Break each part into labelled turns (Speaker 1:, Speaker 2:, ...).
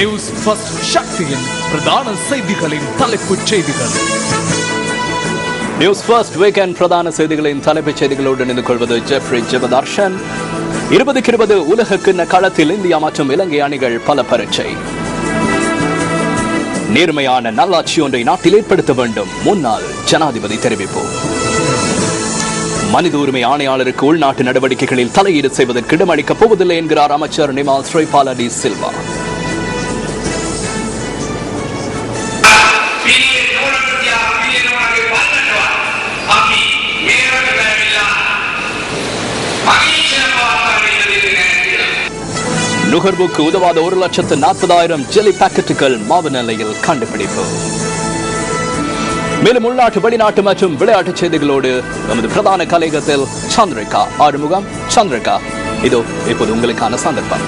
Speaker 1: News first சக்தியின் பிரதான செய்திகளின் தலைப்புச் செய்திகள்.
Speaker 2: நியூஸ் ஃபர்ஸ்ட் வீக்கெண்ட் பிரதான செய்திகளின் தலைப்புச் செய்திகளோடு இணைந்து கொள்வது ஜெஃப்ரி ஜெபதர்ஷன். 2020 உலக கிண்ண களத்தில் இந்தியா மற்றும் இலங்கை அணிகள் பல பரீட்சை. நேர்மையான நல்லாட்சி ஒன்றை நாட்டில் ஏற்படுத்த வேண்டும், முன்னாள் ஜனாதிபதி தெரிவிப்பு. மனித உரிமை ஆணையாளருக்கு உள்நாட்டு நடவடிக்கைகளில் தலையீடு செய்வதற்கு இடமளிக்கப் போவதில்லை என்கிறார் அமைச்சர் நிமால் ஸ்ரீபால டி சில்வா. நுகர்வுக்கு உதவாத 1,40,000 ஜெல்லி பாக்கெட்டுகள் மாவு நிலையில் கண்டுபிடிப்பு. மேலும் உள்நாட்டு, வெளிநாட்டு மற்றும் விளையாட்டுச் செய்திகளோடு நமது பிரதான கலையகத்தில் சந்திரிகா ஆறுமுகம். சந்திரிகா, இதோ இப்போது உங்களுக்கான சந்தர்ப்பம்.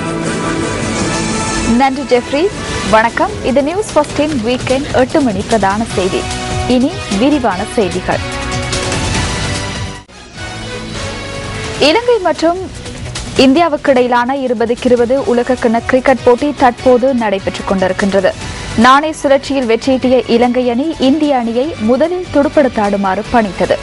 Speaker 3: நன்றி ஜெஃப்ரி. வணக்கம். இது நியூஸ் ஃபர்ஸ்டின் வீக்கெண்ட் 8 மணி பிரதான செய்தி. இனி விரிவான செய்திகள். இலங்கை மற்றும் இந்தியாவுக்கு இடையிலான 2020 உலகக்கிண்ண கிரிக்கெட் போட்டி தற்போது நடைபெற்றுக் கொண்டிருக்கின்றது. நாணய சுழற்சியில் வெற்றியீட்டிய இலங்கை அணி இந்திய அணியை முதலில் துடுப்படுத்தாடுமாறு பணித்தது.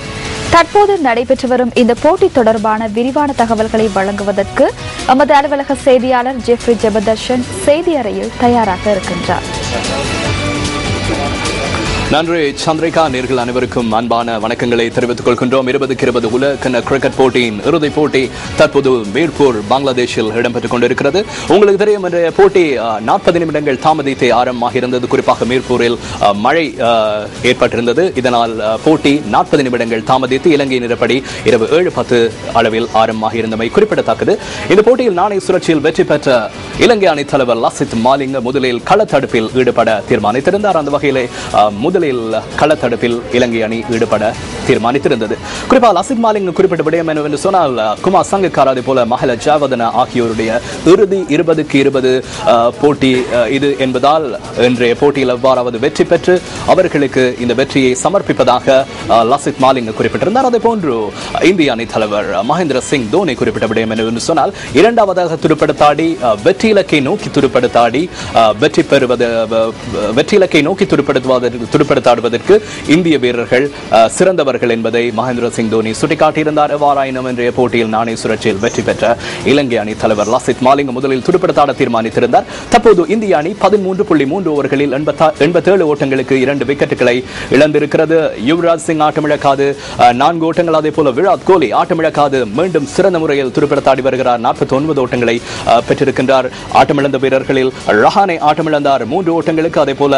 Speaker 3: தற்போது நடைபெற்று வரும் இந்த போட்டி தொடர்பான விரிவான தகவல்களை வழங்குவதற்கு எமது அலுவலக செய்தியாளர் ஜெஃப்ரி ஜெபதர்ஷன் செய்தி அறையில் தயாராக இருக்கின்றார்.
Speaker 2: நன்றி சந்திரிகா. நேர்கள் அனைவருக்கும் அன்பான வணக்கங்களை தெரிவித்துக் கொள்கின்றோம். 2020 உலக கிரிக்கெட் போட்டியின் இறுதிப் போட்டி தற்போது மீர்பூர் பங்களாதேஷில் இடம்பெற்றுக் கொண்டிருக்கிறது. உங்களுக்கு தெரியும், இன்றைய போட்டி 40 நிமிடங்கள் தாமதித்தே ஆரம்பமாக இருந்தது. குறிப்பாக மீர்பூரில் மழை ஏற்பட்டிருந்தது. இதனால் போட்டி 40 நிமிடங்கள் தாமதித்து இலங்கை நேரப்படி இரவு 7:10 அளவில் ஆரம்பமாக இருந்தமை குறிப்பிடத்தக்கது. இந்த போட்டியில் நாணய சுழற்சியில் வெற்றி பெற்ற இலங்கை அணி தலைவர் லசித் மாலிங்க முதலில் களத்தடுப்பில் ஈடுபட தீர்மானித்திருந்தார். அந்த வகையிலே முதலில் களத்தடுப்பில் இலங்கை அணி ஈடுபட தீர்மானித்திருந்தது. குறிப்பாக லசித் மாலிங் குறிப்பிட்ட விடயம் என்று சொன்னால், குமார் சங்கக்கார் அதே போல மஹல ஜாவதன ஆகியோருடைய இறுதி 20-20 போட்டி இது என்பதால் இன்றைய போட்டியில் எவ்வாறாவது வெற்றி பெற்று அவர்களுக்கு இந்த வெற்றியை சமர்ப்பிப்பதாக லசித் மாலிங் குறிப்பிட்டிருந்தார். அதே போன்று இந்திய அணி தலைவர் மகேந்திர சிங் தோனி குறிப்பிட்ட விடயம் என்று சொன்னால், இரண்டாவதாக துடுப்படுத்தாடி வெற்றி இலக்கை நோக்கி துடுப்படுத்தாடி வெற்றி இலக்கை நோக்கி துடுப்படுத்தாடுவதற்கு இந்திய வீரர்கள் சிறந்தவர்கள் என்பதை மகேந்திர சிங் தோனி சுட்டிக்காட்டியிருந்தார். எவ்வாறாயினும் இன்றைய போட்டியில் நாணய சுழற்சியில் வெற்றி பெற்ற இலங்கை அணி தலைவர் லசித் மாலிங் முதலில் துடுப்படுத்தாட தீர்மானித்திருந்தார். தற்போது இந்திய அணி 13.3 ஓவர்களில் 87 ஓட்டங்களுக்கு 2 விக்கெட்டுகளை இழந்திருக்கிறது. யுவராஜ் சிங் ஆட்டமிழக்காது 4 ஓட்டங்கள், அதே போல விராட் கோலி ஆட்டமிழக்காது மீண்டும் சிறந்த முறையில் துடுப்படுத்தாடி வருகிறார். 49 ஓட்டங்களை பெற்றிருக்கின்றார். ஆட்டமிழந்த வீரர்களில் ரஹானே ஆட்டமிழந்தார் 3 ஓட்டங்களுக்கு, அதே போல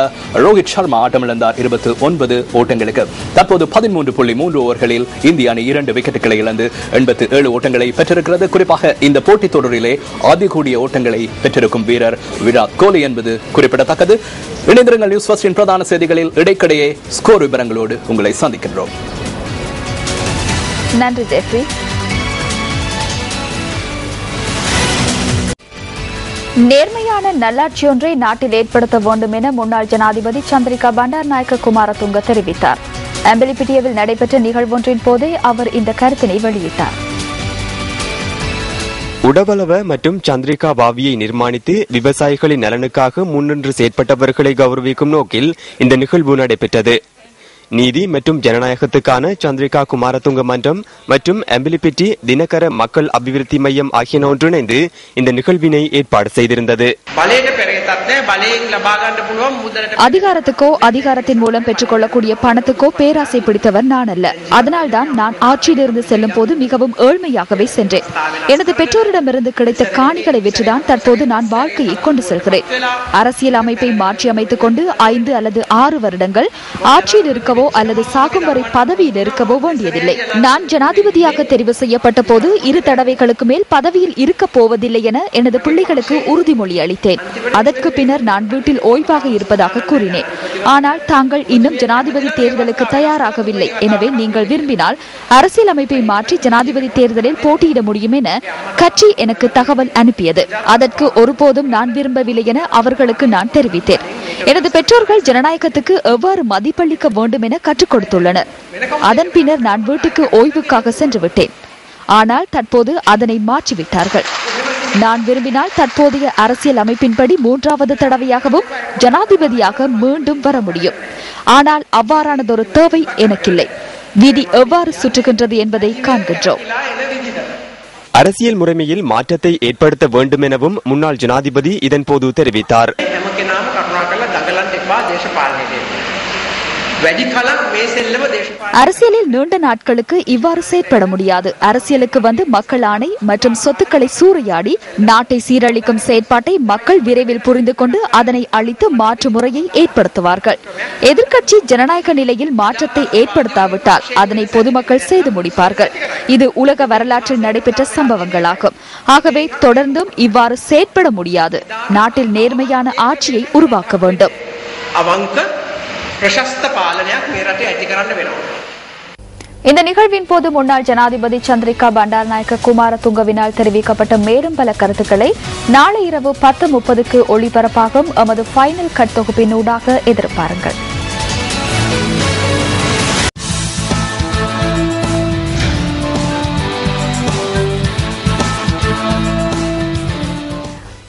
Speaker 2: ரோஹித் சர்மா ஆட்டமிழந்தார் 29 ஓட்டங்களுக்கு. தற்போது 13.3 ஓவர்களில் இந்திய அணி 2 விக்கெட்டுகளை இழந்து 87 ஓட்டங்களை பெற்றிருக்கிறது. குறிப்பாக இந்த போட்டித் தொடரிலே அதிகூடிய ஓட்டங்களை பெற்றிருக்கும் வீரர் விராட் கோலி என்பது குறிப்பிடத்தக்கது. இணைந்திருங்கள். நியூஸ் ஃபர்ஸ்டின் பிரதான செய்திகளில் இடைக்கிடையே ஸ்கோர் விவரங்களோடு உங்களை சந்திக்கின்றோம்.
Speaker 3: நன்றி ஜெஃப்ரி. நேர்மையான நல்லாட்சி ஒன்றை நாட்டில் ஏற்படுத்த வேண்டும் என முன்னாள் ஜனாதிபதி சந்திரிகா பண்டாரநாயக்க குமாரதுங்க தெரிவித்தார். அம்பலிப்பிட்டியவில் நடைபெற்ற நிகழ்வொன்றின் போதே அவர் இந்த கருத்தினை வெளியிட்டார்.
Speaker 4: உடவளவ மற்றும் சந்திரிகா பாவியை நிர்மாணித்து விவசாயிகளின் நலனுக்காக முன்னின்று செயற்பட்டவர்களை கௌரவிக்கும் நோக்கில் இந்த நிகழ்வு நடைபெற்றது. நீதி மற்றும் ஜனநாயகத்துக்கான சந்திரிகா குமாரதுங்க மன்றம் மற்றும் அம்பிலிப்பிட்டி தினகர மக்கள் அபிவிருத்தி மையம் ஆகியன ஒன்றிணைந்து இந்த நிகழ்வினை ஏற்பாடு செய்திருந்தது.
Speaker 3: அதிகாரத்துக்கோ அதிகாரத்தின் மூலம் பெற்றுக்கொள்ளக்கூடிய பணத்துக்கோ பேராசை பிடித்தவர் நான் அல்ல. அதனால்தான் நான் ஆட்சியிலிருந்து செல்லும் போது மிகவும் ஏழ்மையாகவே சென்றேன். எனது பெற்றோரிடமிருந்து கிடைத்த காணிகளை விற்றுதான் தற்போது நான் வாழ்க்கையை கொண்டு செல்கிறேன். அரசியல் அமைப்பை மாற்றி அமைத்துக் கொண்டு 5 அல்லது 6 வருடங்கள் ஆட்சியில் இருக்கவோ அல்லது சாகும் வரை பதவியில் இருக்கவோ வேண்டியதில்லை. நான் ஜனாதிபதியாக தெரிவு செய்யப்பட்ட போது 2 தடவைகளுக்கு மேல் பதவியில் இருக்க போவதில்லை என எனது பிள்ளைகளுக்கு உறுதிமொழி அளித்தேன். அதற்கு பின்னர் நான் வீட்டில் ஓய்வாக இருப்பதாக கூறினேன். ஆனால் தாங்கள் இன்னும் ஜனாதிபதி தேர்தலுக்கு தயாராகவில்லை. எனவே நீங்கள் விரும்பினால் அரசியல் அமைப்பை மாற்றி ஜனாதிபதி தேர்தலில் போட்டியிட முடியும் என கட்சி எனக்கு தகவல் அனுப்பியது. அதற்கு ஒருபோதும் நான் விரும்பவில்லை என அவர்களுக்கு நான் தெரிவித்தேன். எனது பெற்றோர்கள் ஜனநாயகத்துக்கு எவ்வாறு மதிப்பளிக்க வேண்டும் என கற்றுக் கொடுத்துள்ளனர். அதன் பின்னர் நான் வீட்டுக்கு ஓய்வுக்காக சென்று விட்டேன். ஆனால் தற்போது அதனை மாற்றிவிட்டார்கள். நான் விரும்பினால் தற்போதைய அரசியல் அமைப்பின்படி 3வது தடவையாகவும் ஜனாதிபதியாக மீண்டும் வர முடியும். ஆனால் அவ்வாறானதொரு தேவை எனக்கில்லை. விதி எவ்வாறு சுற்றுகின்றது என்பதை காண்கின்றோம்.
Speaker 4: அரசியல் முறைமையில் மாற்றத்தை ஏற்படுத்த வேண்டும் எனவும் முன்னாள் ஜனாதிபதி இதன்போது தெரிவித்தார்.
Speaker 3: அரசியலில் நீண்ட நாட்களுக்கு இவ்வாறு செயற்பட முடியாது. அரசியலுக்கு வந்து மக்கள் ஆணை மற்றும் சொத்துக்களை சூறையாடி நாட்டை சீரழிக்கும் செயற்பாட்டை மக்கள் விரைவில் புரிந்து கொண்டு அதனை அழித்து மாற்று முறையை ஏற்படுத்துவார்கள். எதிர்க்கட்சி ஜனநாயக நிலையில் மாற்றத்தை ஏற்படுத்தாவிட்டால் அதனை பொதுமக்கள் செய்து முடிப்பார்கள். இது உலக வரலாற்றில் நடைபெற்ற சம்பவங்களாகும். ஆகவே தொடர்ந்தும் இவ்வாறு செயற்பட முடியாது. நாட்டில் நேர்மையான ஆட்சியை உருவாக்க வேண்டும். இந்த நிகழ்வின் போது முன்னாள் ஜனாதிபதி சந்திரிகா பண்டாரநாயக்க குமாரதுங்கவினால் தெரிவிக்கப்பட்ட மேலும் பல கருத்துக்களை நாளை இரவு 10:30க்கு ஒளிபரப்பாகும் எமது ஃபைனல் கட் தொகுப்பின் ஊடாக எதிர்பாருங்கள்.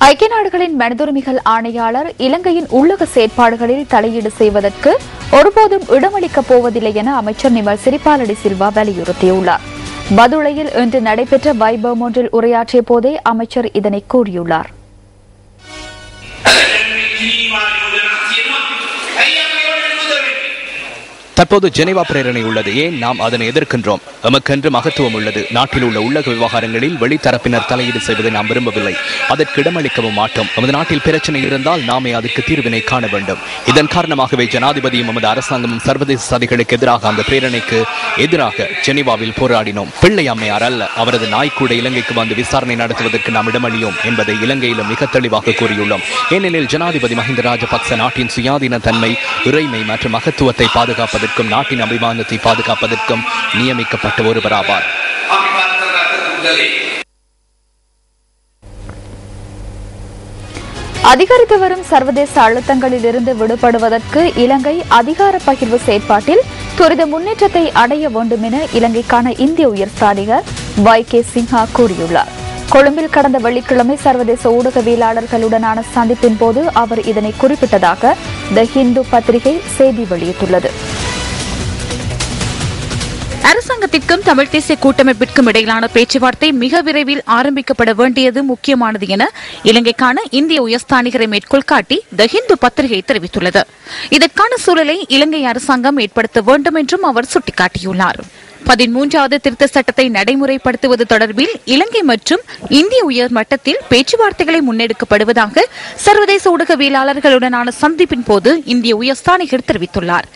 Speaker 3: ஐக்கிய நாடுகளின் மனிதுரிமைகள் ஆணையாளர் இலங்கையின் உள்ளக செயற்பாடுகளில் தலையீடு செய்வதற்கு ஒருபோதும் இடமளிக்கப் போவதில்லை என அமைச்சர் நிமல் சிறிபாலடி சில்வா வலியுறுத்தியுள்ளார். பதுளையில் இன்று நடைபெற்ற வைபவம் ஒன்றில் உரையாற்றிய போதே அமைச்சர் இதனை கூறியுள்ளார்.
Speaker 2: தற்போது ஜெனீவா பிரேரணை உள்ளது. ஏன் நாம் அதனை எதிர்க்கின்றோம்? எமக்கென்று மகத்துவம் உள்ளது. நாட்டில் உள்ள உள்ளக விவகாரங்களில் வெளித்தரப்பினர் தலையீடு செய்வதை நாம் விரும்பவில்லை. அதற்கு இடமளிக்கவும் மாட்டோம். நமது நாட்டில் பிரச்சனை இருந்தால் நாமே அதற்கு தீர்வினை காண வேண்டும். இதன் காரணமாகவே ஜனாதிபதியும் நமது அரசாங்கமும் சர்வதேச சதிகளுக்கு எதிராக அந்த பிரேரணைக்கு எதிராக ஜெனீவாவில் போராடினோம். பிள்ளை அம்மையார் அல்ல, அவரது நாய் கூட இலங்கைக்கு வந்து விசாரணை நடத்துவதற்கு நாம் இடமளியோம் என்பதை இலங்கையிலும் மிக தெளிவாக கூறியுள்ளோம். ஏனெனில் ஜனாதிபதி மஹிந்த ராஜபக்ச நாட்டின் சுயாதீன தன்மை, இறைமை மற்றும் மகத்துவத்தை பாதுகாப்பதற்கும் நாட்டின் அபிமானத்தை பாதுகாப்பதற்கும் நியமிக்கப்பட்ட ஒருவராவார்.
Speaker 3: அதிகரித்து வரும் சர்வதேச அழுத்தங்களில் இருந்து விடுபடுவதற்கு இலங்கை அதிகார பகிர்வு செயற்பாட்டில் துரித முன்னேற்றத்தை அடைய வேண்டும் என இலங்கைக்கான இந்திய உயர்ஸ்தானிகர் YK சின்ஹா கூறியுள்ளார். கொழும்பில் கடந்த வெள்ளிக்கிழமை சர்வதேச ஊடகவியலாளர்களுடனான சந்திப்பின் போது அவர் இதனை குறிப்பிட்டதாக தி ஹிந்து பத்திரிகை செய்தி வெளியிட்டுள்ளது.
Speaker 5: அரசாங்கத்திற்கும் தமிழ் தேசிய கூட்டமைப்பிற்கும் இடையிலான பேச்சுவார்த்தை மிக விரைவில் ஆரம்பிக்கப்பட வேண்டியது முக்கியமானது என இலங்கைக்கான இந்திய உயர்ஸ்தானிகரை மேற்கோள் காட்டி தி ஹிந்து பத்திரிகை தெரிவித்துள்ளது. இதற்கான சூழலை இலங்கை அரசாங்கம் ஏற்படுத்த வேண்டும் என்றும் அவர் சுட்டிக்காட்டியுள்ளார். 13வது திருத்த சட்டத்தை நடைமுறைப்படுத்துவது தொடர்பில் இலங்கை மற்றும் இந்திய உயர் மட்டத்தில் பேச்சுவார்த்தைகளை முன்னெடுக்கப்படுவதாக சர்வதேச ஊடகவியலாளர்களுடனான சந்திப்பின் போது இந்திய உயர்ஸ்தானிகர் தெரிவித்துள்ளார்.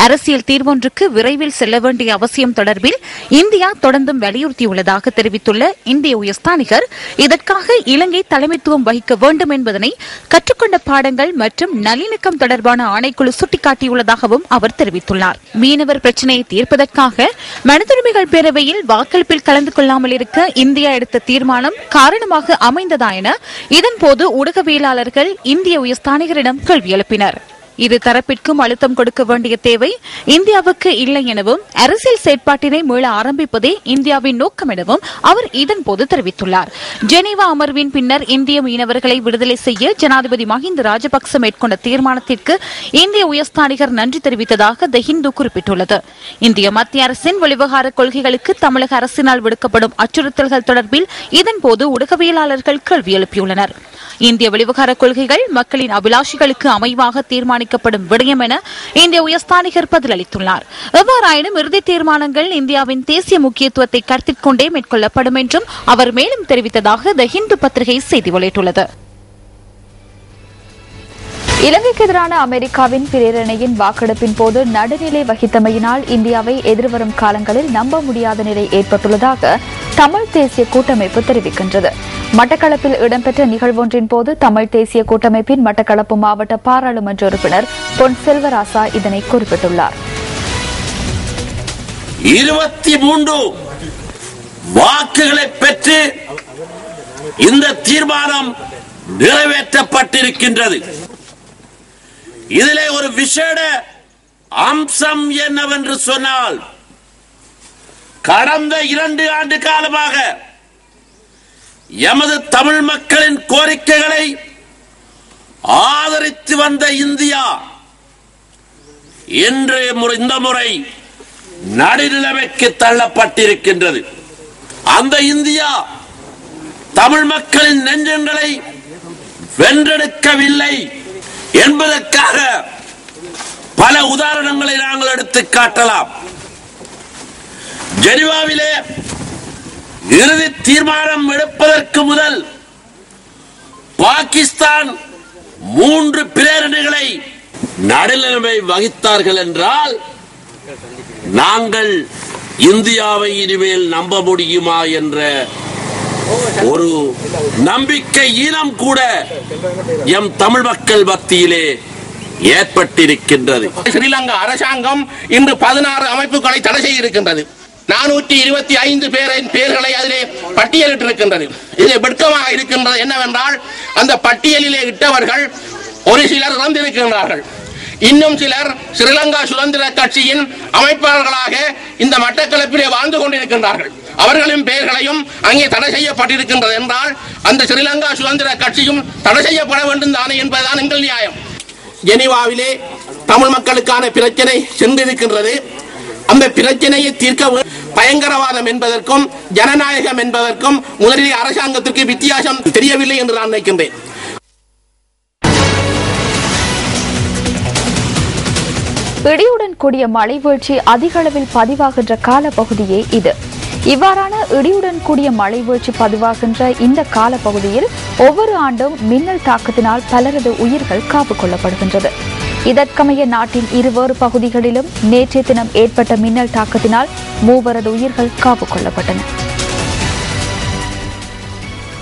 Speaker 5: அரசியல் தீர்வொன்றுக்கு விரைவில் செல்ல வேண்டிய அவசியம் தொடர்பில் இந்தியா தொடர்ந்தும் வலியுறுத்தியுள்ளதாக தெரிவித்துள்ள இந்திய உயர்ஸ்தானிகர் இதற்காக இலங்கை தலைமைத்துவம் வகிக்க வேண்டும் என்பதனை கற்றுக்கொண்ட பாடங்கள் மற்றும் நல்லிணக்கம் தொடர்பான ஆணைக்குழு சுட்டிக்காட்டியுள்ளதாகவும் அவர் தெரிவித்துள்ளார். மீனவர் பிரச்சினையை தீர்ப்பதற்காக மனிதுரிமைகள் பேரவையில் வாக்களிப்பில் கலந்து கொள்ளாமல் இருக்க இந்தியா எடுத்த தீர்மானம் காரணமாக அமைந்ததா என இதன்போது ஊடகவியலாளர்கள் இந்திய உயர்ஸ்தானிகரிடம் கேள்வி எழுப்பினர். இரு தரப்பிற்கும் அழுத்தம் கொடுக்க வேண்டிய தேவை இந்தியாவுக்கு இல்லை எனவும் அரசியல் செயற்பாட்டினை மீள ஆரம்பிப்பதே இந்தியாவின் நோக்கம் எனவும் அவர் இதன்போது தெரிவித்துள்ளார். ஜெனீவா அமர்வின் பின்னர் இந்திய மீனவர்களை விடுதலை செய்ய ஜனாதிபதி மஹிந்த ராஜபக்ச மேற்கொண்ட தீர்மானத்திற்கு இந்திய உயர்ஸ்தானிகர் நன்றி தெரிவித்ததாக தி ஹிந்து குறிப்பிட்டுள்ளது. இந்திய மத்திய அரசின் வெளிவகார கொள்கைகளுக்கு தமிழக அரசினால் விடுக்கப்படும் அச்சுறுத்தல்கள் தொடர்பில் இதன்போது ஊடகவியலாளர்கள் கேள்வி எழுப்பியுள்ளனர். இந்திய வெளிவகார கொள்கைகள் மக்களின் அபிலாஷைகளுக்கு அமைவாக தீர்மானிக்கப்படும் விடயம் என இந்திய உயர்ஸ்தானிகர் பதிலளித்துள்ளார். எவ்வாறாயினும் இறுதி தீர்மானங்கள் இந்தியாவின் தேசிய முக்கியத்துவத்தை கருத்தில் கொண்டே மேற்கொள்ளப்படும் என்றும் அவர் மேலும் தெரிவித்ததாக தி ஹிந்து பத்திரிகை செய்தி வெளியிட்டுள்ளது.
Speaker 3: இலங்கைக்கு எதிரான அமெரிக்காவின் பிரேரணையின் வாக்கெடுப்பின் போது நடுநிலை வகித்தமையினால் இந்தியாவை எதிர்வரும் காலங்களில் நம்ப முடியாத நிலை ஏற்பட்டுள்ளதாக தமிழ் தேசிய கூட்டமைப்பு தெரிவிக்கின்றது. மட்டக்களப்பில் இடம்பெற்ற நிகழ்வொன்றின் போது தமிழ் தேசிய கூட்டமைப்பின் மட்டக்களப்பு மாவட்ட பாராளுமன்ற உறுப்பினர் பொன் செல்வராசா இதனை குறிப்பிட்டுள்ளார்.
Speaker 6: 23 வாக்குகளை பெற்று இந்த தீர்மானம் நிறைவேற்றப்பட்டிருக்கின்றது. இதிலே ஒரு விசேட அம்சம் என்னவென்று சொன்னால், கடந்த 2 ஆண்டு காலமாக எமது தமிழ் மக்களின் கோரிக்கைகளை ஆதரித்து வந்த இந்தியா இன்று இந்த முறை நடுநிலைமைக்கு தள்ளப்பட்டிருக்கின்றது. அந்த இந்தியா தமிழ் மக்களின் நெஞ்சங்களை வென்றெடுக்கவில்லை என்பதற்காக பல உதாரணங்களை நாங்கள் எடுத்து காட்டலாம். ஜெனீவாவிலே இறுதி தீர்மானம் எடுப்பதற்கு முதல் பாகிஸ்தான் 3 பிரேரணைகளை நடுநிலைமை வகித்தார்கள் என்றால் நாங்கள் இந்தியாவை இனிமேல் நம்ப முடியுமா என்ற ஒரு நம்பிக்கை ஈனம் கூட எம் தமிழ் மக்கள் மத்தியிலே ஏற்பட்டிருக்கின்றது.
Speaker 7: ஸ்ரீலங்கா அரசாங்கம் இன்று 16 அமைப்புகளை தடை செய்திருக்கின்றது. 425 பேரின் பெயர்களை அதிலே பட்டியலிட்டிருக்கின்றது. இதில் வெட்கமாக இருக்கின்றது என்னவென்றால் அந்த பட்டியலிலே இட்டவர்கள் ஒரு சிலர் இறந்திருக்கின்றார்கள். இன்னும் சிலர் ஸ்ரீலங்கா சுதந்திர கட்சியின் அமைப்பாளர்களாக இந்த மட்டக்களப்பிலே வாழ்ந்து கொண்டிருக்கின்றார்கள். அவர்களின் பெயர்களையும் அங்கே தடை செய்யப்பட்டிருக்கின்றது என்றால் அந்த ஸ்ரீலங்கா சுதந்திர கட்சியும் தடை செய்யப்பட வேண்டும் தானே என்பதுதான் எங்கள் நியாயம். ஜெனீவாவிலே தமிழ் மக்களுக்கான பிரச்சனை சென்றிருக்கின்றது. அந்த பிரச்சனையை தீர்க்க பயங்கரவாதம் என்பதற்கும் ஜனநாயகம் என்பதற்கும் முதலிலே அரசாங்கத்திற்கு வித்தியாசம் தெரியவில்லை என்று நான் நினைக்கின்றேன்.
Speaker 3: இடியுடன் கூடிய மழை வீழ்ச்சி அதிக அளவில் பதிவாகின்ற காலப்பகுதியே இது. இவ்வாறான இடியுடன் கூடிய மழை வீழ்ச்சி பதிவாகின்ற இந்த காலப்பகுதியில் ஒவ்வொரு ஆண்டும் மின்னல் தாக்கத்தினால் பலரது உயிர்கள் காப்பு கொள்ளப்படுகின்றது. இதற்கமைய நாட்டின் இருவேறு பகுதிகளிலும் நேற்றைய தினம் ஏற்பட்ட மின்னல் தாக்கத்தினால் 3 உயிர்கள் காப்பு கொள்ளப்பட்டன.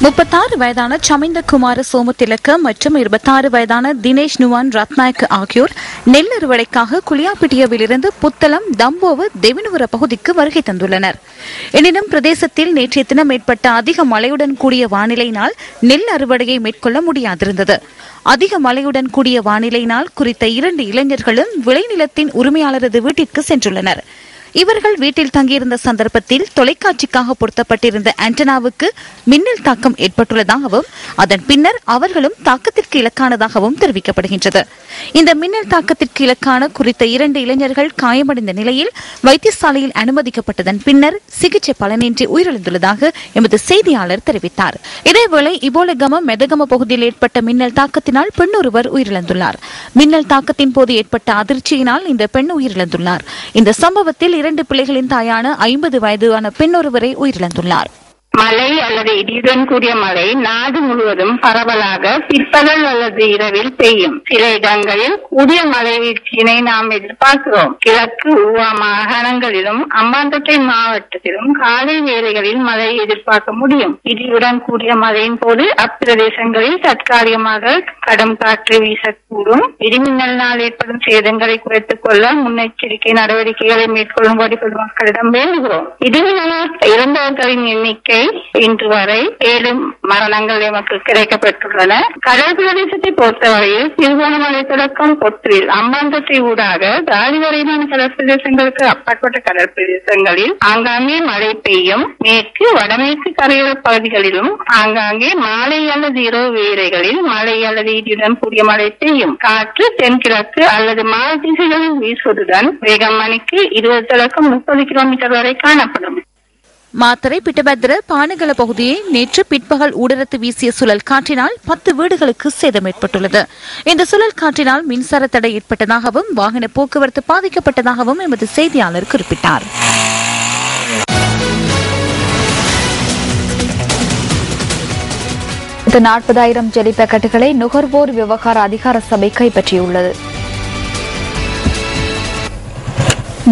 Speaker 5: 36 வயதான சமிந்த குமார சோமதிலக்க மற்றும் 26 வயதான தினேஷ் நுவான் ரத்நாயக் ஆகியோர் நெல் அறுவடைக்காக குளியாப்பிட்டியவிலிருந்து புத்தளம் தம்போவ தெவினுவர பகுதிக்கு வருகை தந்துள்ளனர். எனினும் பிரதேசத்தில் நேற்றைய தினம் ஏற்பட்ட அதிக மழையுடன் கூடிய வானிலையினால் நெல் அறுவடையை மேற்கொள்ள முடியாதிருந்தது. அதிக மழையுடன் கூடிய வானிலையினால் குறித்த 2 இளைஞர்களும் விளைநிலத்தின் உரிமையாளரது வீட்டிற்கு சென்றுள்ளனர். இவர்கள் வீட்டில் தங்கியிருந்த சந்தர்ப்பத்தில் தொலைக்காட்சிக்காக பொருத்தப்பட்டிருந்த ஆண்டனாவுக்கு மின்னல் தாக்கம் ஏற்பட்டுள்ளதாகவும் அதன் பின்னர் அவர்களும் தாக்கத்திற்கு இலக்கானதாகவும் தெரிவிக்கப்படுகின்றது. இந்த மின்னல் தாக்கத்திற்கு இலக்கான குறித்த 2 இளைஞர்கள் காயமடைந்த நிலையில் வைத்தியசாலையில் அனுமதிக்கப்பட்டதன் பின்னர் சிகிச்சை பலனின்றி உயிரிழந்துள்ளதாக எமது செய்தியாளர் தெரிவித்தார். இதேவேளை இபோலகம மெதகம பகுதியில் ஏற்பட்ட மின்னல் தாக்கத்தினால் பெண் ஒருவர் உயிரிழந்துள்ளார். மின்னல் தாக்கத்தின் போது ஏற்பட்ட அதிர்ச்சியினால் இந்த பெண் உயிரிழந்துள்ளார். இந்த சம்பவத்தில் 2 பிள்ளைகளின் தாயான 50 வயதான பெண் ஒருவரை உயிரிழந்துள்ளார்.
Speaker 8: மழை அல்லது இடியுடன் கூடிய மழை நாடு முழுவதும் பரவலாக பிற்பகல் அல்லது இரவில் பெய்யும். சில இடங்களில் கூடிய மழை வீழ்ச்சியினை நாம் எதிர்பார்க்கிறோம். கிழக்கு ஊவா மாகாணங்களிலும் அம்பாந்தோட்டை மாவட்டத்திலும் காலை வேளைகளில் மழை எதிர்பார்க்க முடியும். இடியுடன் கூடிய மழையின் போது அப்பிரதேசங்களில் தற்காலிகமாக கடும் காற்று வீசக்கூடும். இடிமின்னலினால் ஏற்படும் சேதங்களை குறைத்துக் கொள்ள முன்னெச்சரிக்கை நடவடிக்கைகளை மேற்கொள்ளும்படி பொதுமக்களிடம் வேண்டுகிறோம். இடிமின்னலால் இறந்தவர்களின் எண்ணிக்கை இன்று வரை 7 மரணங்கள் எமக்கு கிடைக்கப்பட்டுள்ளன. கடல் பிரதேசத்தை பொறுத்தவரையில் திருகோணமலை தொடக்கம் பொற்றில் அம்பாந்தோட்டை ஊடாக தாலி வரையிலான கடல் பிரதேசங்களுக்கு அப்பாற்பட்ட கடல் பிரதேசங்களில் ஆங்காங்கே மழை பெய்யும். மேற்கு வடமேற்கு கரையோர பகுதிகளிலும் ஆங்காங்கே மாலை அல்லது இரவு வேளைகளில் மழை அல்லது இடியுடன் கூடிய மழை பெய்யும். காற்று தென்கிழக்கு அல்லது மாலை திசைகளில் வீசுவதுடன் வேகம் மணிக்கு 20 தொடக்கம் 30 கிலோமீட்டர் வரை காணப்படும்.
Speaker 5: மாத்தறை பிட்டபத்திர பானகல பகுதியை நேற்று பிற்பகல் ஊடரத்து வீசிய சுழல் காற்றினால் 10 வீடுகளுக்கு சேதம் ஏற்பட்டுள்ளது. இந்த சுழல் காற்றினால் மின்சார தடை ஏற்பட்டதாகவும் வாகன போக்குவரத்து பாதிக்கப்பட்டதாகவும் எமது செய்தியாளர் குறிப்பிட்டார்.
Speaker 3: இந்த 40,000 ஜெலி பாக்கெட்டுகளை நுகர்வோர் விவகார அதிகார சபை கைப்பற்றியுள்ளது.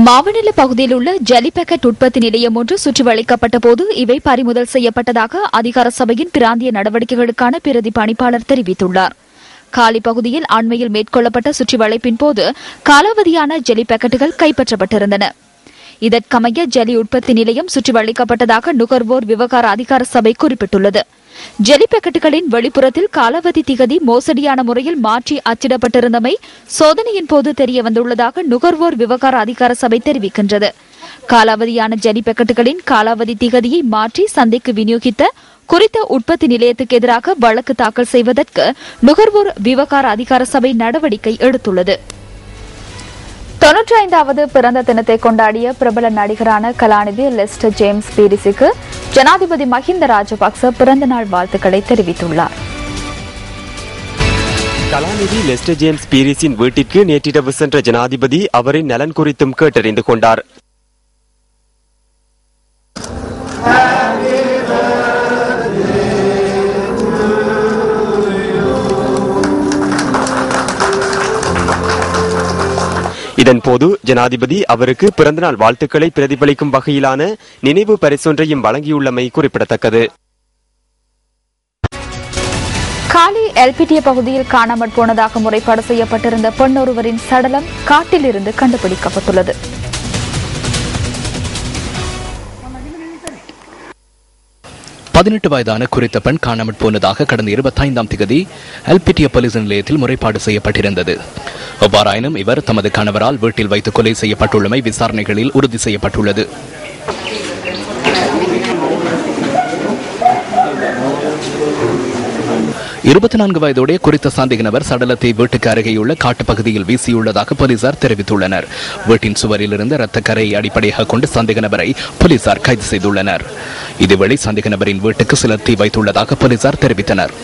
Speaker 3: மாவநில பகுதியில் உள்ள ஜெலி பாக்கெட் உற்பத்தி நிலையம் ஒன்று சுற்றி வளைக்கப்பட்ட போது இவை பறிமுதல் செய்யப்பட்டதாக அதிகார சபையின் பிராந்திய நடவடிக்கைகளுக்கான பிரதி பணிப்பாளர் தெரிவித்துள்ளார். காலி பகுதியில் அண்மையில் மேற்கொள்ளப்பட்ட சுற்றி வளைப்பின் போது காலாவதியான ஜெலி பாக்கெட்டுகள் கைப்பற்றப்பட்டிருந்தன. இதற்கமைய ஜெலி உற்பத்தி நிலையம் சுற்றி வளைக்கப்பட்டதாக நுகர்வோர் விவகார அதிகார சபை குறிப்பிட்டுள்ளது. ஜெலி பாக்கெட்டுகளின் வெளிப்புறத்தில் காலாவதி திகதி மோசடியான முறையில் மாற்றி அச்சிடப்பட்டிருந்தமை சோதனையின் போது தெரியவந்துள்ளதாக நுகர்வோர் விவகார அதிகார சபை தெரிவிக்கின்றது. காலாவதியான ஜெலி பாக்கெட்டுகளின் காலாவதி திகதியை மாற்றி சந்தைக்கு விநியோகித்த குறித்த உற்பத்தி நிலையத்துக்கு எதிராக வழக்கு தாக்கல் செய்வதற்கு நுகர்வோர் விவகார அதிகார சபை நடவடிக்கை எடுத்துள்ளது. 95வது பிறந்த தினத்தை கொண்டாடிய பிரபல நடிகரான கலாநிதி லெஸ்டர் ஜேம்ஸ் பீரிஸுக்கு ஜனாதிபதி மஹிந்த ராஜபக்ச பிறந்தநாள் வாழ்த்துக்களை தெரிவித்துள்ளார்.
Speaker 4: கலாநிதி லெஸ்டர் ஜேம்ஸ் பீரிஸின் வீட்டிற்கு நேற்றிரவு சென்ற ஜனாதிபதி அவரின் நலன் குறித்தும் கேட்டறிந்து கொண்டார். இதன்போது ஜனாதிபதி அவருக்கு பிறந்தநாள் வாழ்த்துக்களை பிரதிபலிக்கும் வகையிலான நினைவு பரிசொன்றையும் வழங்கியுள்ளமை குறிப்பிடத்தக்கது.
Speaker 3: காலி எல்பிடிய பகுதியில் காணாமற் போனதாக முறைப்பாடு செய்யப்பட்டிருந்த பெண்ணொருவரின் சடலம் காட்டில் இருந்து கண்டுபிடிக்கப்பட்டுள்ளது.
Speaker 2: வயதான குறித்த பெண் காணாமற் போனதாக கடந்த 25ஆம் தேதி எல்பிடிய போலீஸ் நிலையத்தில் முறைப்பாடு செய்யப்பட்டிருந்தது. எவ்வாறாயினும் இவர் தமது கணவரால் வீட்டில் வைத்து கொலை செய்யப்பட்டுள்ளமை விசாரணைகளில் உறுதி செய்யப்பட்டுள்ளது. 24 வயதுடைய குறித்த சந்தேக நபர் சடலத்தை வீட்டுக்கு அருகேயுள்ள காட்டுப்பகுதியில் வீசியுள்ளதாக போலீசார் தெரிவித்துள்ளனர். வீட்டின் சுவரில் இருந்து இரத்தக்கரையை அடிப்படையாக கொண்டு சந்தேக நபரை போலீசார் கைது செய்துள்ளனர். இதுவேளை சந்தேக நபரின் வீட்டுக்கு சிலர் தீ வைத்துள்ளதாக போலீசார் தெரிவித்தனர்.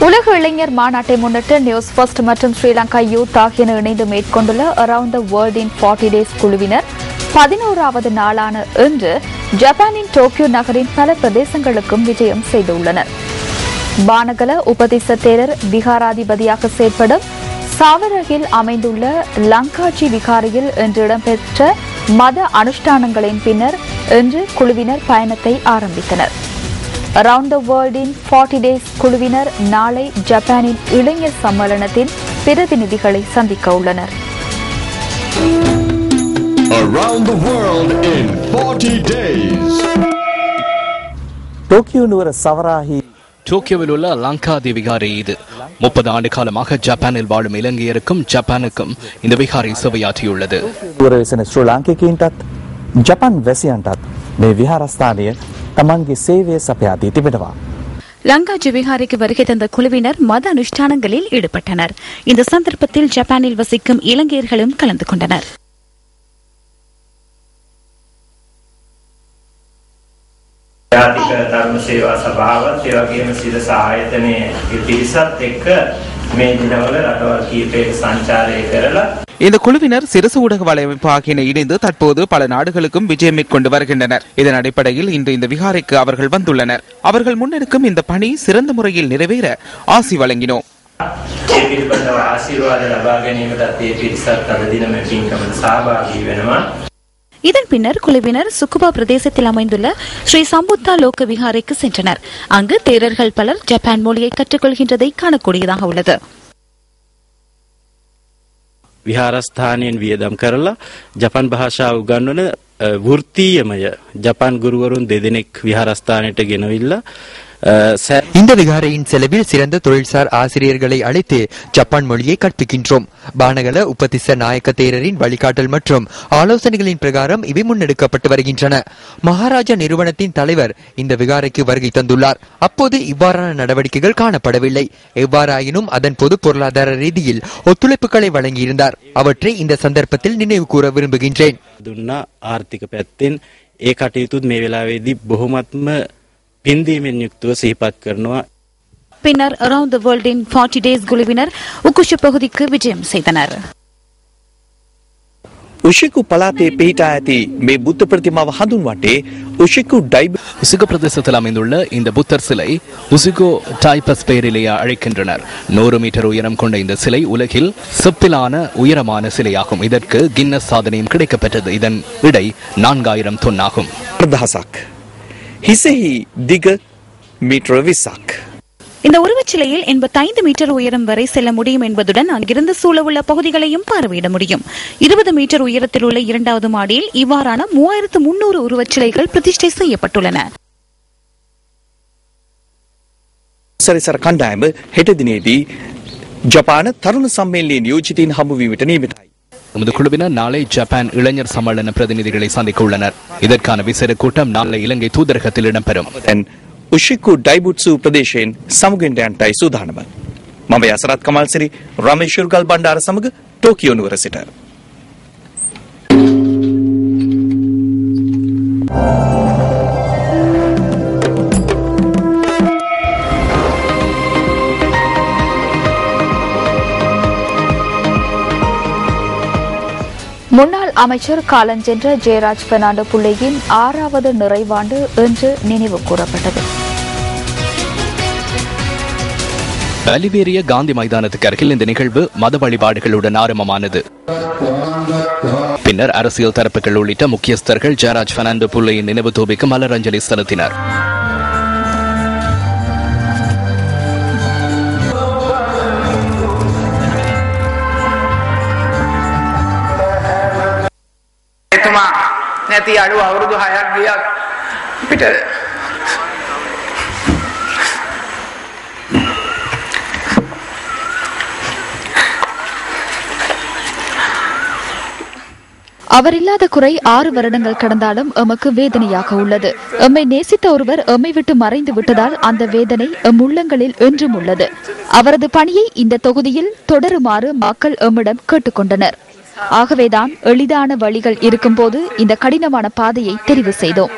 Speaker 3: உலக இளைஞர் மாநாட்டை முன்னிட்டு நியூஸ் ஃபர்ஸ்ட் மற்றும் ஸ்ரீலங்கா யூத் ஆகியன இணைந்து மேற்கொண்டுள்ள around the world in 40 days குழுவினர் 11வது நாளான இன்று ஜப்பானின் டோக்கியோ நகரின் பல பிரதேசங்களுக்கும் விஜயம் செய்துள்ளனர். பானகல உபதிச தேரர் விகாராதிபதியாக செயற்படும் சாவரகில் அமைந்துள்ள லங்காஜி விகாரையில் இன்று இடம்பெற்ற மத அனுஷ்டானங்களின் பின்னர் இன்று குழுவினர் பயணத்தை ஆரம்பித்தனர். Around the world in 40 days குழுவினர் நாளை ஜப்பானின் இளைஞர் சம்மேளனத்தின் பிரதிநிதிகளை சந்திக்க உள்ளனர்.
Speaker 9: Around the world in 40 days.
Speaker 2: டோக்கியோவில் உள்ள லங்காதி விகாரை இது 30 ஆண்டு காலமாக ஜப்பானில் வாழும் இலங்கையருக்கும் ஜப்பானுக்கும் இந்த விகாரை சேவையாற்றியுள்ளது.
Speaker 10: ජපන් වැසියන්ටත් මේ විහාරස්ථානය තමන්ගේ සේවය සපයා දී තිබෙනවා.
Speaker 5: லங்காஜி விகாரைக்கு வருகை தந்த குழுவினர் மத அனுஷ்டானங்களில் ஈடுபட்டனர். இந்த சந்தர்ப்பத்தில் ஜப்பானில் வசிக்கும் இலங்கையர்களும் கலந்து கொண்டனர்.
Speaker 11: ජාතික ධර්ම සේවා සභාවත් ඒ වගේම සිරස ආයතනයේ පිරිසත් එක්ක මේ දිනවල රටවල් කීපයක සංචාරය කරලා
Speaker 12: இந்த குழுவினர் சிரசு ஊடக வலையமைப்பு ஆகியன இணைந்து தற்போது பல நாடுகளுக்கும் விஜயம் மேற்கொண்டு வருகின்றனர். இதன் அடிப்படையில் இன்று இந்த விகாரைக்கு அவர்கள் வந்துள்ளனர். அவர்கள் முன்னெடுக்கும் இந்த பணி சிறந்த முறையில் நிறைவேற ஆசி வழங்கினோம்.
Speaker 11: ඒ පිළිබඳව ආශිර්වාද ලබා ගැනීමටත් ඒ පිරිසත් අද දින මේ පින්කමට සහභාගී වෙනවා.
Speaker 5: இதன் பின்னர் குழுவினர் சுக்குபா பிரதேசத்தில் அமைந்துள்ள ஸ்ரீ சம்புத்தா லோக விகாரைக்கு சென்றனர். அங்கு தேரர்கள் பலர் ஜப்பான் மொழியை கற்றுக்கொள்கின்றதை காணக்கூடியதாக உள்ளது.
Speaker 13: විහාරස්ථානයෙන් වියදම් කරලා ජපන් භාෂාව උගන්වන වෘත්තීයමය ජපන් ගුරුවරුන් දෙදෙනෙක් විහාරස්ථානයට ගෙනවිල්ලා
Speaker 14: இந்த விகாரையின் செலவில் சிறந்த தொழில்சார் ஆசிரியர்களை அழைத்து ஜப்பான் மொழியை கற்பிக்கின்றோம். பானகல உபதிச நாயக்க தேரரின் வழிகாட்டல் மற்றும் ஆலோசனைகளின் பிரகாரம் இவை முன்னெடுக்கப்பட்டு வருகின்றன. மகாராஜா நிறுவனத்தின் தலைவர் இந்த விகாரைக்கு வருகை தந்துள்ளார். அப்போது இவ்வாறான நடவடிக்கைகள் காணப்படவில்லை. எவ்வாறாயினும் அதன் பொது பொருளாதார ரீதியில் ஒத்துழைப்புகளை வழங்கியிருந்தார். அவற்றை இந்த சந்தர்ப்பத்தில் நினைவு கூற விரும்புகின்றேன்.
Speaker 13: දුන්නා ආර්ථික පැත්තෙන් ඒ කටයුතුත් මේ වෙලාවේදී බොහොමත්ම පින්දීමෙන් යුක්තව සිහිපත් කරනවා.
Speaker 5: பின்னர் around the world in 40 days குழுவினர் உக்குஷு பகுதிக்கு விஜயம் செய்தனர்.
Speaker 15: උෂිකු පළාතේ පිහිටා ඇති මේ බුද්ධ ප්‍රතිමාව හඳුන්වන්නේ උෂිකු டைப்
Speaker 2: உசிகோ பிரதேசத்தில் அமைந்துள்ள இந்த புத்தர் சிலை உசிகோ டைபஸ் பெயரிலேயே அழைக்கின்றனர். 100 மீட்டர் உயரம் கொண்ட இந்த சிலை உலகில் செப்பிலான உயரமான சிலையாகும். இதற்கு கின்னஸ் சாதனையும் கிடைக்கப்பெற்றது. இதன் எடை 4000 தொன் ஆகும்.
Speaker 15: හිසෙහි දිග මීටර 20ක්.
Speaker 5: இந்த உருவச்சிலையில் 85 மீட்டர் உயரம் வரை செல்ல முடியும் என்பதுடன் அங்கிருந்து சூழவுள்ள பகுதிகளையும் பார்வையிட முடியும். 20 மீட்டர் உயரத்தில் உள்ள 2வது மாடியில் இவ்வாறான 3300 உருவச்சிலைகள் பிரதிஷ்டை செய்யப்பட்டுள்ளன.
Speaker 15: සරිසර කණ්ඩායම හෙට දිනේදී ජපාන තරුණ සම්මේලනයේ නියෝජිතයින් හමුවීමට නියමිතයි.
Speaker 2: நமது குழுவினர் நாளை ஜப்பான் இளைஞர் சம்மேளன பிரதிநிதிகளை சந்திக்க உள்ளனர். இதற்கான விசேட கூட்டம் நாளை இலங்கை தூதரகத்தில் இடம்பெறும்.
Speaker 15: උෂිකු ඩයිබුට්සු ප්‍රදේශයෙන් සමුගෙන්ට යන්ටයි සූදානම. මම යසරත් කමල්සිරි රමේෂ් ශුර්ගල් බණ්ඩාර සමග ටෝකියෝ නුවර සිට.
Speaker 3: முன்னாள் அமைச்சர் காலஞ்சென்ற ஜெயராஜ் பெர்னாண்டோ புள்ளையின் 6வது நிறைவாண்டு இன்று நினைவு கூறப்பட்டது.
Speaker 2: அலிவேரிய காந்தி மைதானத்துக்கு அருகில் இந்த நிகழ்வு மத வழிபாடுகளுடன் ஆரம்பமானது. பின்னர் அரசியல் தரப்புகள் உள்ளிட்ட முக்கியஸ்தர்கள் ஜெயராஜ் பெர்னாண்டோ புள்ளையின் நினைவு தூபிக்கு மலரஞ்சலி செலுத்தினர்.
Speaker 16: නැති අඩු අවුරුදු 6ක් ගියක් අපිට
Speaker 3: அவர் இல்லாத குறை 6 வருடங்கள் கடந்தாலும் எமக்கு வேதனையாக உள்ளது. எம்மை நேசித்த ஒருவர் எம்மை விட்டு மறைந்து விட்டதால் அந்த வேதனை எம் உள்ளங்களில் என்றும் உள்ளது. அவரது பணியை இந்த தொகுதியில் தொடருமாறு மக்கள் எம்மிடம் கேட்டுக்கொண்டனர். ஆகவேதான் எளிதான வழிகள் இருக்கும்போது இந்த கடினமான பாதையை தெரிவு செய்தோம்.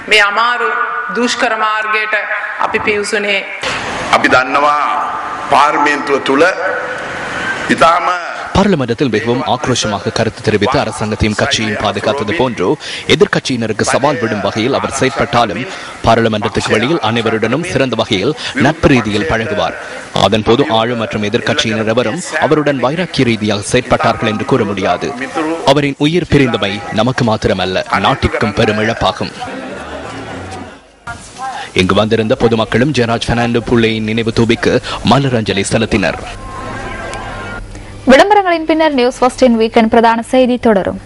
Speaker 16: මේ අමාරු දුෂ්කර මාර්ගයට අපි පිවිසුනේ.
Speaker 17: අපි දන්නවා පාර්ලිමේන්තුව තුල ඉතාම
Speaker 2: பார்லிமெண்டத்தில் மிகவும் ஆக்ரோஷமாக கருத்து தெரிவித்து அரசாங்கத்தையும் கட்சியையும் பாதுகாத்தது போன்றோ எதிர்க்கட்சியினருக்கு சவால் விடும் வகையில் அவர் செயற்பட்டாலும் பார்லிமெண்டத்துக்கு வெளியில் அனைவருடனும் சிறந்த வகையில் நட்பு ரீதியில் பழகுவார். அதன்போது ஆளும் மற்றும் எதிர்க்கட்சியினர் எவரும் அவருடன் வைராக்கிய ரீதியாக செயற்பட்டார்கள் என்று கூற முடியாது. அவரின் உயிர் பிரிந்தமை நமக்கு மாத்திரமல்ல, நாட்டிற்கும் பெரும் இழப்பாகும். இங்கு வந்திருந்த பொதுமக்களும் ஜெயராஜ் பெர்னாண்டோ புள்ளையின் நினைவு தூபிக்கு மலரஞ்சலி செலுத்தினர்.
Speaker 3: விளம்பரங்களின் பின்னர் நியூஸ் ஃபர்ஸ்டின் வீக்கெண்ட் பிரதான செய்தி தொடரும்.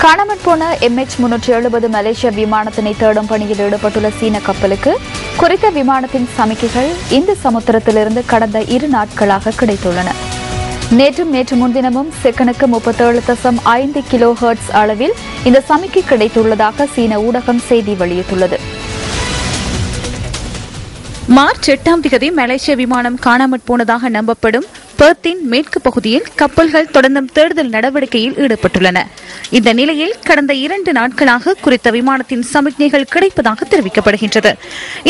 Speaker 3: காணாமற் போன MH370 மலேசிய விமானத்தினை தேடும் பணியில் ஈடுபட்டுள்ள சீன கப்பலுக்கு குறித்த விமானத்தின் சமிக்கைகள் இந்து சமுத்திரத்திலிருந்து கடந்த 2 நாட்களாக கிடைத்துள்ளன. நேற்று முன்தினமும் செகண்டுக்கு 37.5 கிலோ ஹெர்ட்ஸ் அளவில் இந்த சமிக்கை கிடைத்துள்ளதாக சீன ஊடகம் செய்தி வெளியிட்டுள்ளது.
Speaker 5: மார்ச் 8ஆம் தேதி மலேசிய விமானம் காணாமற் போனதாக நம்பப்படும் பெர்த்தின் மேற்கு பகுதியில் கப்பல்கள் தொடர்ந்தும் தேடுதல் நடவடிக்கையில் ஈடுபட்டுள்ளன. இந்த நிலையில் கடந்த 2 நாட்களாக குறித்த விமானத்தின் சமிக்ஞைகள் கிடைப்பதாக தெரிவிக்கப்படுகின்றது.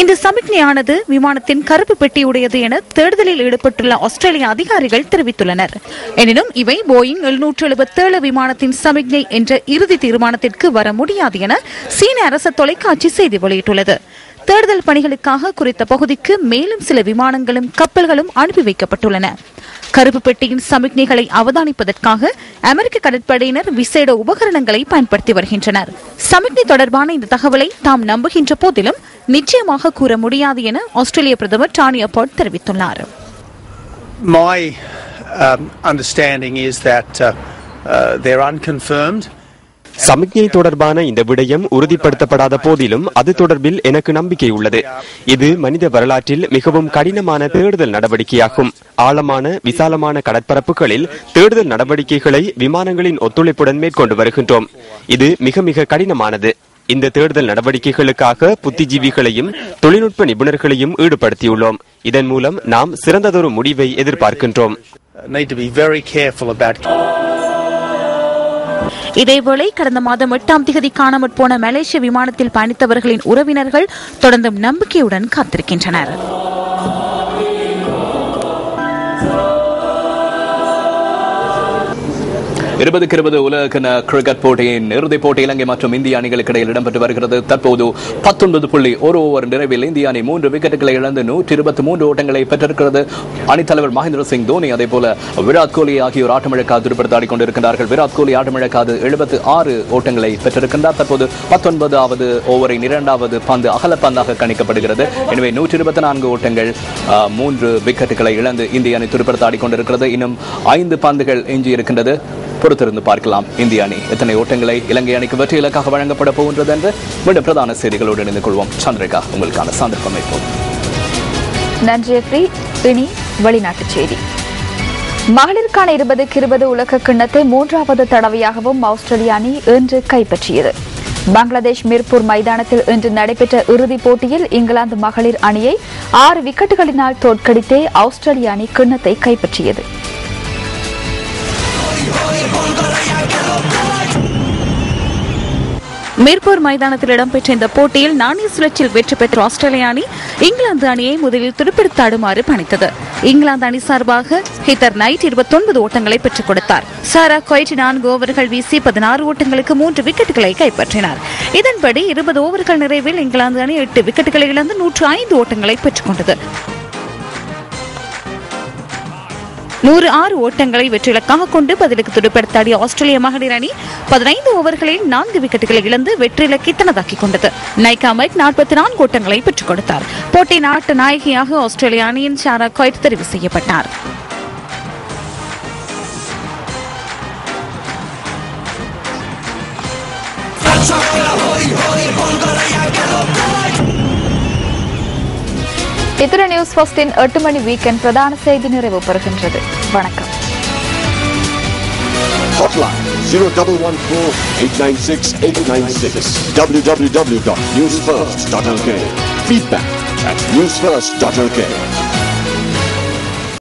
Speaker 5: இந்த சமிக்ஞையானது விமானத்தின் கருப்பு பெட்டியுடையது என தேடுதலில் ஈடுபட்டுள்ள ஆஸ்திரேலிய அதிகாரிகள் தெரிவித்துள்ளனர். எனினும் இவை போயிங் 777 விமானத்தின் சமிக்ஞை என்ற இறுதி தீர்மானத்திற்கு வர முடியாது என சீன அரசு தொலைக்காட்சி செய்தி வெளியிட்டுள்ளது. தேடுதல் பணிகளுக்காக குறித்த பகுதிக்கு மேலும் சில விமானங்களும் கப்பல்களும் அனுப்பி வைக்கப்பட்டுள்ளன. கருப்பு பெட்டியின் சமிக்ஞைகளை அவதானிப்பதற்காக அமெரிக்க கடற்படையினர் விசேட உபகரணங்களை பயன்படுத்தி வருகின்றனர். சமிக்ஞை தொடர்பான இந்த தகவலை தாம் நம்புகின்ற போதிலும் நிச்சயமாக கூற முடியாது என ஆஸ்திரேலிய பிரதமர் டானி அப்பாட் தெரிவித்துள்ளார்.
Speaker 18: My understanding is that they're unconfirmed.
Speaker 4: சமிக்ஞை தொடர்பான இந்த விடயம் உறுதிப்படுத்தப்படாத போதிலும் அது தொடர்பில் எனக்கு நம்பிக்கை உள்ளது. இது மனித வரலாற்றில் மிகவும் கடினமான தேடுதல் நடவடிக்கையாகும். ஆழமான விசாலமான கடற்பரப்புகளில் தேடுதல் நடவடிக்கைகளை விமானங்களின் ஒத்துழைப்புடன் மேற்கொண்டு வருகின்றோம். இது மிக மிக கடினமானது. இந்த தேடுதல் நடவடிக்கைகளுக்காக புத்திஜீவிகளையும் தொழில்நுட்ப நிபுணர்களையும் ஈடுபடுத்தியுள்ளோம். இதன் மூலம் நாம் சிறந்ததொரு முடிவை எதிர்பார்க்கின்றோம்.
Speaker 5: இதேவேளை கடந்த மாதம் 8ஆம் தேதி காணாமற் போன மலேசிய விமானத்தில் பயணித்தவர்களின் உறவினர்கள் தொடர்ந்தும் நம்பிக்கையுடன் காத்திருக்கின்றனர்.
Speaker 2: உலக கிரிக்கெட் போட்டியின் இறுதிப் போட்டி இலங்கை மற்றும் இந்திய அணிகளுக்கு இடையில் இடம்பெற்று வருகிறது. தற்போது 19.1 ஓவர் நிறைவில் இந்திய அணி 3 விக்கெட்டுகளை இழந்து 123 ஓட்டங்களை பெற்றிருக்கிறது. அணித்தலைவர் மகேந்திர சிங் தோனி அதே போல விராட் கோலி ஆகியோர் ஆட்டமிழக்காது துடுப்படுத்தாடிக் கொண்டிருக்கிறார்கள். விராட் கோலி ஆட்டமிழக்காது 76 ஓட்டங்களை பெற்றிருக்கின்றார். தற்போது 19வது ஓவரின் 2வது பந்து அகலப்பந்தாக கணிக்கப்படுகிறது. எனவே 124 ஓட்டங்கள் 3 விக்கெட்டுகளை இழந்து இந்திய அணி துடுப்படுத்தாடிக் கொண்டிருக்கிறது. இன்னும் 5 பந்துகள் எஞ்சி இருக்கின்றது. பொறுத்திருந்து பார்க்கலாம் இந்திய அணி எத்தனை ஓட்டங்களை இலங்கை அணிக்கு வெற்றி இலக்காக வழங்கப்பட போகின்றது என்று மீண்டும் பிரதான செய்திகளோடு இணைந்து கொள்வோம். சந்திரிகா, உங்களுக்கான சந்தர்ப்பம் இப்போது.
Speaker 3: நன்றி எஃப்ரி. இனி வெளிநாட்டுச் செய்தி. மகளிருக்கான 2020 உலக கிண்ணத்தை 3வது தடவையாகவும் ஆஸ்திரேலிய அணி இன்று கைப்பற்றியது. பங்களாதேஷ் மிர்பூர் மைதானத்தில் இன்று நடைபெற்ற இறுதிப் போட்டியில் இங்கிலாந்து மகளிர் அணியை 6 விக்கெட்டுகளினால் தோற்கடித்தே ஆஸ்திரேலிய அணி கிண்ணத்தை கைப்பற்றியது.
Speaker 5: மிர்பூர் மைதானத்தில் இடம்பெற்ற இந்த போட்டியில் நாணய சுழற்சியில் வெற்றி பெற்ற ஆஸ்திரேலிய அணி இங்கிலாந்து அணியை முதலில் துடுப்படுத்தாடுமாறு பணித்தது. இங்கிலாந்து அணி சார்பாக ஹீத்தர் நைட் 29 ஓட்டங்களை பெற்றுக் கொடுத்தார். சாரா கொய்ட் 4 ஓவர்கள் வீசி 16 ஓட்டங்களுக்கு 3 விக்கெட்டுகளை கைப்பற்றினார். இதன்படி 20 ஓவர்கள் நிறைவில் இங்கிலாந்து அணி 8 விக்கெட்டுகளை இழந்து 105 ஓட்டங்களை பெற்றுக் கொண்டது. 106 ஓட்டங்களை வெற்றியிலக்காக கொண்டு பதிலுக்கு துடுப்படுத்தாடிய ஆஸ்திரேலிய மகளிர் அணி 15 ஓவர்களில் 4 விக்கெட்டுகளை இழந்து வெற்றி இலக்கை தனதாக்கிக் கொண்டது. நைகா மைக் 44 ஓட்டங்களை பெற்றுக் கொடுத்தார். போட்டி நாட்டு நாயகியாக ஆஸ்திரேலிய அணியின் சாரா கொய்ட் தெரிவு செய்யப்பட்டார்.
Speaker 3: இத்துடன் நியூஸ் ஃபர்ஸ்டின் 8 மணி வீக்கெண்ட் பிரதான செய்தி நிறைவு பெறுகின்றது. வணக்கம்.
Speaker 9: Hotline 0114-896-896 www.newsfirst.lk. Feedback at newsfirst.lk.